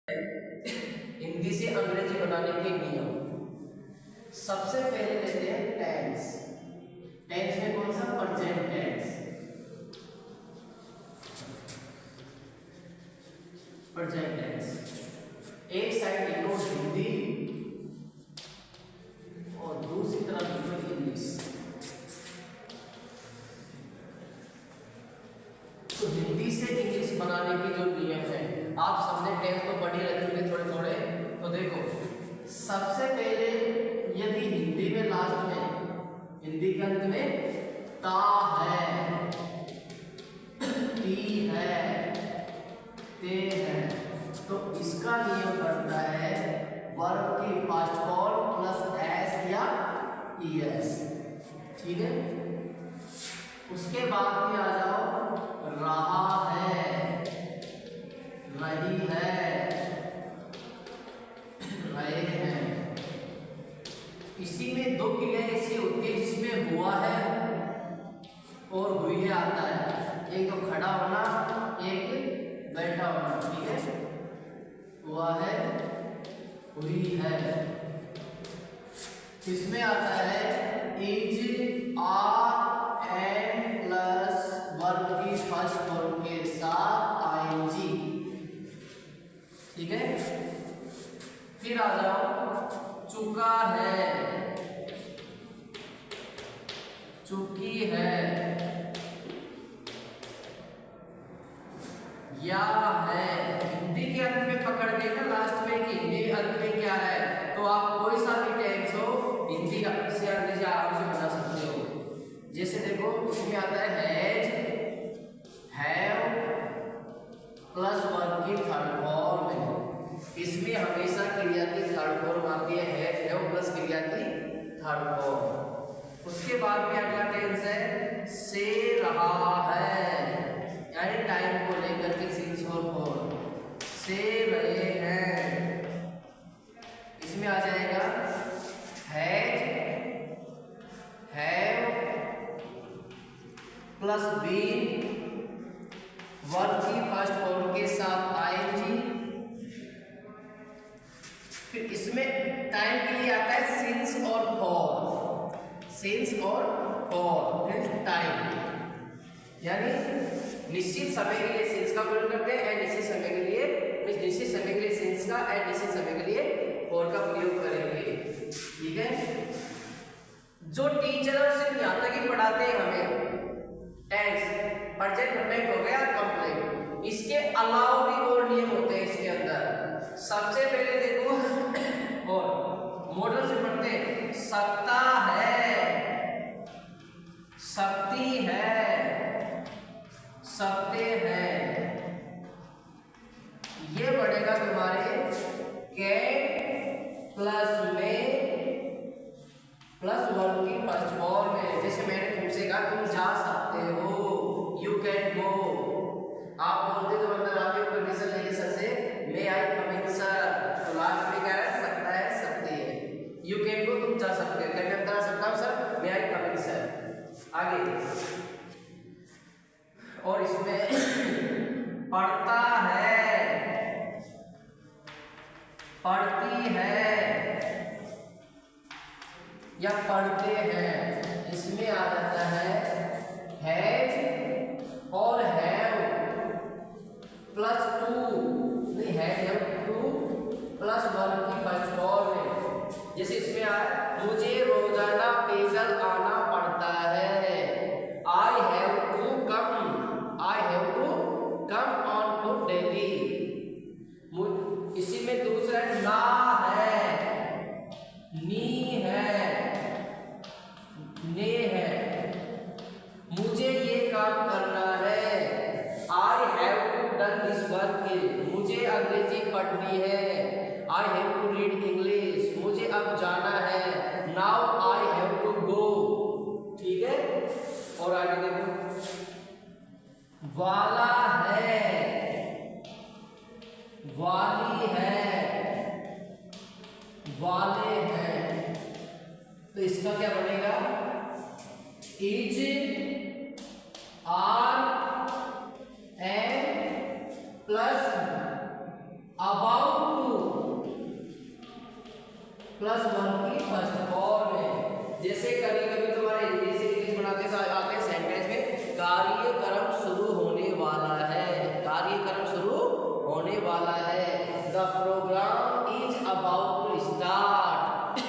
हिंदी से अंग्रेजी बनाने के नियम। सबसे पहले लेते हैं टेंस। टेंस में कौन सा? Present tense. प्रेजेंट टेंस एक साइड लिखो हिंदी और दूसरी तरफ लिखो इंग्लिश। तो हिंदी से इंग्लिश बनाने के जो नियम है, आप सबने टेंस तो पढ़ी रखेंगे थोड़े थोड़े। तो देखो, सबसे पहले यदि हिंदी में लास्ट में, हिंदी के अंत में ता है, ती है, ते है, तो इसका नियम बनता है वर्ब की पास्ट फॉर्म प्लस एस या ईएस। ठीक है। उसके बाद में आ जाओ रहा है, रही है, रहे हैं। इसी में दो क्रिया ऐसी होती है जिसमें हुआ है और हुई है आता है। एक तो खड़ा होना, एक बैठा होना। ठीक है। हुआ है, हुई है। इसमें आता है is, are, am plus verb की फर्स्ट फॉर्म के साथ आईएनजी। ठीक है। फिर आ जाओ चुका है, चुकी है, या है। हिंदी के अंत में पकड़ के ना लास्ट में कि हिंदी के अंत में क्या है, तो आप कोई सा भी टेंस हो हिंदी का से अंग्रेजी आराम से बना सकते हो। जैसे देखो, इसमें आता है हैज, हैव प्लस वर्ब की थर्ड फॉर्म है। इसमें हमेशा क्रिया की थर्ड फॉर्म आती है, हैव प्लस क्रिया की थर्ड फॉर्म। उसके बाद में अगला टेंस है से रहा है, यानी टाइम को लेकर के सिंस और फॉर्म। से रहे हैं, इसमें आ जाएगा has, have plus been verb की फर्स्ट फॉर्म के साथ आईएनजी। फिर इसमें टाइम के लिए आता है सिंस और फॉर, सिंस और फॉर टाइम, यानी निश्चित समय के लिए सिंस का प्रयोग करते हैं एंड निश्चित समय के लिए, निश्चित समय के लिए सिंस का एंड निश्चित समय के लिए फॉर का प्रयोग करेंगे। ठीक है। जो टीचर और सिर्फ यहाँ तक ही पढ़ाते हैं हमें टेंस, प्रेजेंट परफेक्ट हो गया कंप्लीट, इसके अलावा भी और नियम होते हैं इसके अंदर। सबसे पहले देखो और मॉडल से पढ़ते हैं, सकता है, सकती है, सकते हैं। ये बढ़ेगा तुम्हारे कैन प्लस में प्लस वर्ब की फर्स्ट फॉर्म में। जैसे मैंने तुमसे कहा तुम जा सकते हो, यू कैन गो। आप बोलते तो अंदर आते हो परमिशन लेके सर से, मे आई कम इन सर, तो लास्ट में क्या है? सकता है, सकती है। यू कैन गो, तुम जा सकते हो, क्या मैं अंदर आ सकता हूँ सर, मे आई कम इन सर। आगे और इसमें पढ़ता है, पढ़ती है या पढ़ते हैं। इसमें आ जाता है हैज और हैव प्लस टू, नहीं हैव टू प्लस वर्ब की फर्स्ट फॉर्म है। जैसे इसमें मुझे रोजाना पैदल आना पड़ता है, I have to come, I have to come on foot daily. इसी में दूसरा ना है, नी है, ने है, मुझे ये काम करना है, I have to done this work, मुझे अंग्रेजी पढ़नी है, I have to read English, मुझे अब जाना है, now I have to go. ठीक है। और आगे देखो, वाला है, वाली है, वाले हैं। तो इसका क्या बनेगा? Is, are, am plus about plus one की फर्स्ट फॉर्म में। जैसे कभी कभी तुम्हारे हिंदी से इंग्लिश बनाते समय आते हैं सेंटेंस में कार्यक्रम शुरू होने वाला है, कार्यक्रम शुरू होने वाला है। The programme is about to start.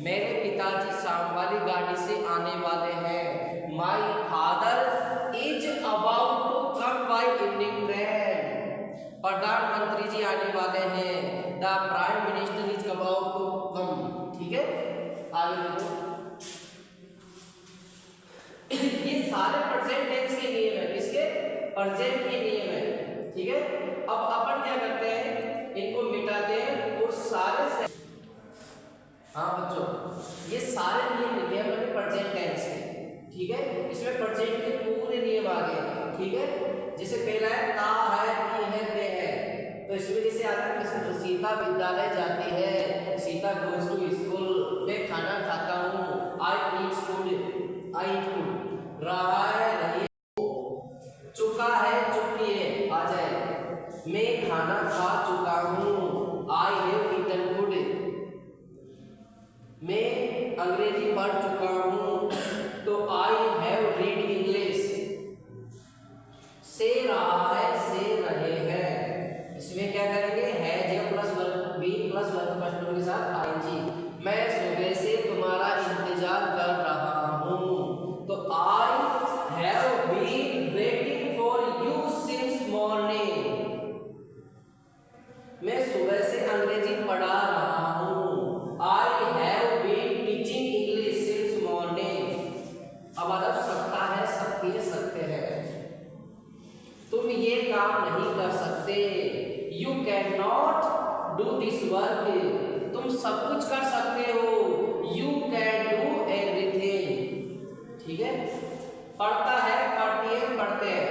मेरे पिताजी शाम वाली गाड़ी से आने वाले हैं। My father is about to come by evening train. प्रधानमंत्री जी आने वाले हैं। The prime minister is about to come. ठीक है, आगे देखो। ये सारे प्रेजेंट टेंस के नियम है, किसके? प्रेजेंट के नियम है। ठीक है, अब अपन क्या करते हैं, इनको मिटाते हैं और सारे हाँ बच्चों, ये सारे नियम लिखे हैं मैंने प्रेजेंट टेंस के। ठीक है, इसमें प्रेजेंट के पूरे नियम आ गए। ठीक है, जैसे पहला है ता है, ती है, ते है। तो इसमें जैसे आता है कि सीता विद्यालय जाती है, सीता गोज टू स्कूल। मैं खाना खाता हूँ, आई ईट फूड, आई ईट फूड। रहा है, रही, चुका है, चुकी है, आ जाए। मैं खाना खा चुका हूँ, आई हैव ईटन फूड। मैं अंग्रेजी पढ़ चुका हूँ, तो आई हैव रीड इंग्लिश। से रहा है, से रहे हैं। इसमें क्या करेंगे, है plus verb, be plus verb first के साथ आईएनजी। मैं सुबह से तुम्हारा इंतजार कर रहा हूँ, तो I have been waiting for you since morning. मैं सुबह से अंग्रेजी पढ़ा रहा हूँ, I have been teaching English since morning. अब अदब सकता है, सकती है, सकते हैं। तुम ये काम नहीं कर सकते, you can not do this work. तुम सब कुछ कर सकते हो, यू कैन डू एवरीथिंग। ठीक है, पढ़ता है, पढ़ती है, पढ़ते हैं।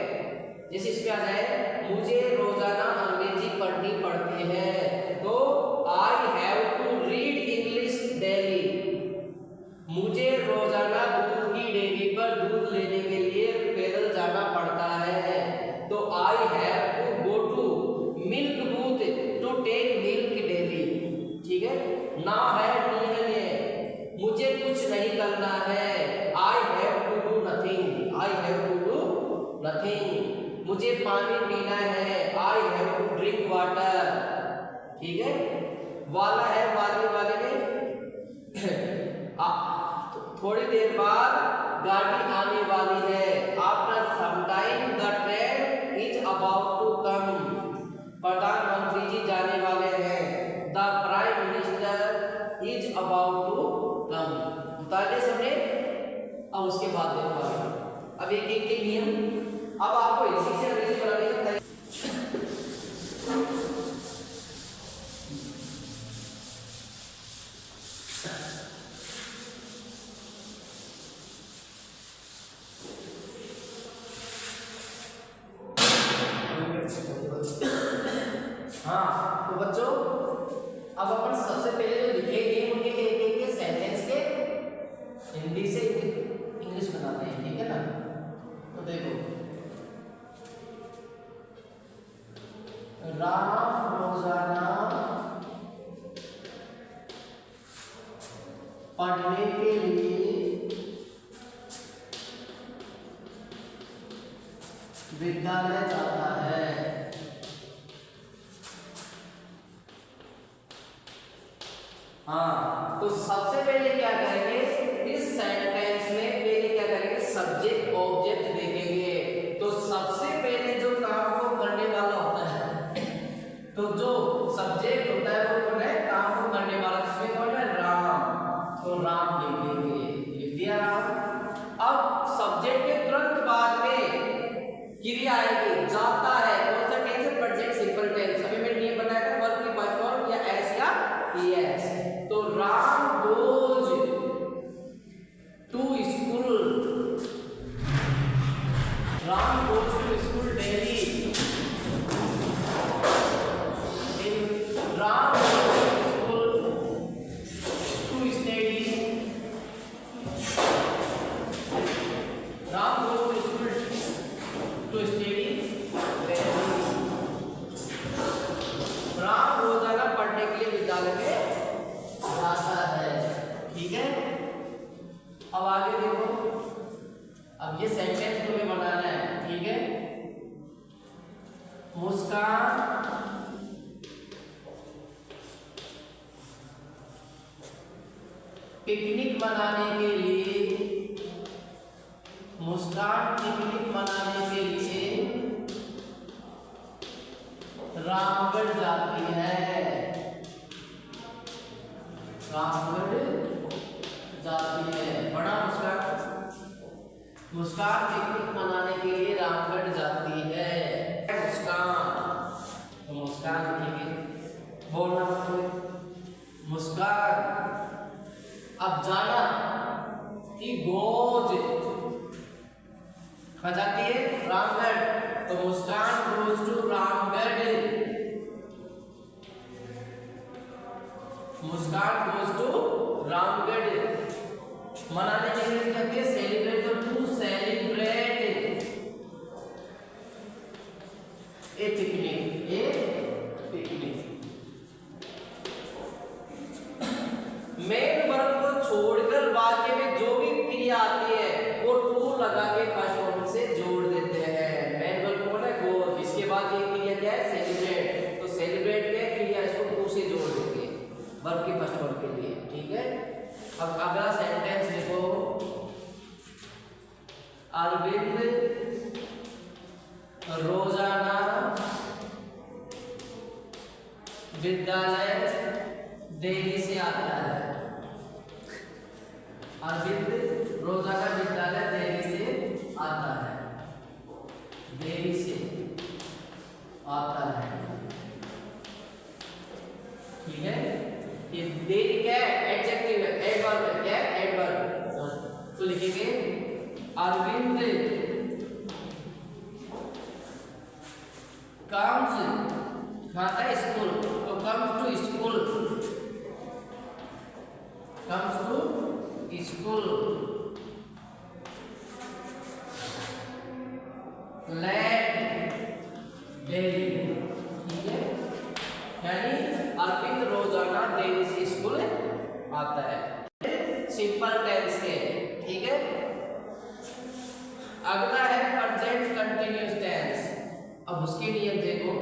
जैसे इसमें आ जाए, मुझे रोजाना अंग्रेजी पढ़नी पड़ती है, तो I have to read English daily. मुझे रोजाना दूध की डेयरी पर दूध लेने के लिए पैदल जाना पड़ता है, तो I have to go to milk booth to take milk daily. ठीक है, ना है, नी है, ने। मुझे कुछ नहीं करना है, I have to do nothing, I have to do nothing. मुझे पानी पीना है, I have to drink water. ठीक है, वाला है, वाले वाले में थोड़ी देर बाद गाड़ी आने वाली है। After some time the train is about to come. प्रधानमंत्री जी जाने वाले हैं। The prime minister is about to come. बताइए सबने। अब उसके बाद देखो, अब एक एक के नियम। अब आपको इसी से अंग्रेजी बनाने का हाँ, तो बच्चों अब अपन सबसे पहले जो लिखेंगे उनके एक एक के सेंटेंस के हिंदी से इंग्लिश बनाते हैं। ठीक है ना, तो देखो, राम रोजाना पढ़ने के लिए विद्यालय जाता है। हाँ, तो सबसे पहले क्या करेंगे, इस सेंटेंस में पहले क्या करेंगे, सब्जेक्ट ऑब्जेक्ट देखेंगे। तो सबसे पहले जो काम को करने वाला होता है, तो जो सब्जेक्ट होता है वो कौन है, काम को करने वाला, जिसमें कौन है, राम। तो राम लिखेंगे, लिख दिया राम। अब सब्जेक्ट के तुरंत बाद में क्रिया आएगी, जाता है। कौन सा टेंस है, प्रेजेंट सिंपल टेंस। अभी मैंने ये बताया था, वर्ब की फर्स्ट फॉर्म या एस या ईएस। तो Ram goes to school, Ram goes to school daily. Ram goes to school to study. Ram goes to school to study daily. Ram रोजाना पढ़ने के लिए विद्यालय में जाता मुस्कान पिकनिक मनाने के लिए, मुस्कान पिकनिक मनाने के लिए रामगढ़ जाती है, रामगढ़ जाती है। बड़ा मुस्कान, मुस्कान पिकनिक मनाने के लिए रामगढ़ जाती है। मुस्कान, तो मुस्कान लिखेंगे, बोलना मुस्कान। अब जाना की गोज कहाँ जाती है, रामगढ़, तो Muskan goes to Ramgarh, Muskan goes to Ramgarh. मनाने के लिए क्या कहते हैं, सेलिब्रेट, तो to celebrate a picnic, a picnic. Main verb को छोड़कर वाक्य में जो भी क्रिया आती है वो टू लगा के फर्स्ट फॉर्म से जोड़ देते हैं। मेन वर्ब कौन है, गो, इसके बाद ये क्रिया क्या है, सेलिब्रेट, तो सेलिब्रेट के क्रिया इसको टू से जोड़ देते हैं वर्ब के फर्स्ट फॉर्म के लिए, ठीक है। अब अगला सेंटेंस देखो, अरविंद रोजाना विद्यालय देरी से आता है, अरविंद रोजाना विद्यालय देरी से आता है, देरी से आता है, ठीक है। ये देरी क्या है, एडजेक्टिव है, एडवर्ब है, क्या है, एडवर्ब। तो लिखेंगे अरविंद कम्स, खाता है स्कूल, तो comes to school, comes to school, late daily, ठीक है। यानी अरविंद रोजाना देरी से स्कूल आता है, सिंपल टेंस है, ठीक है। अगला है प्रेजेंट कंटिन्यूअस टेंस। अब उसके नियम देखो,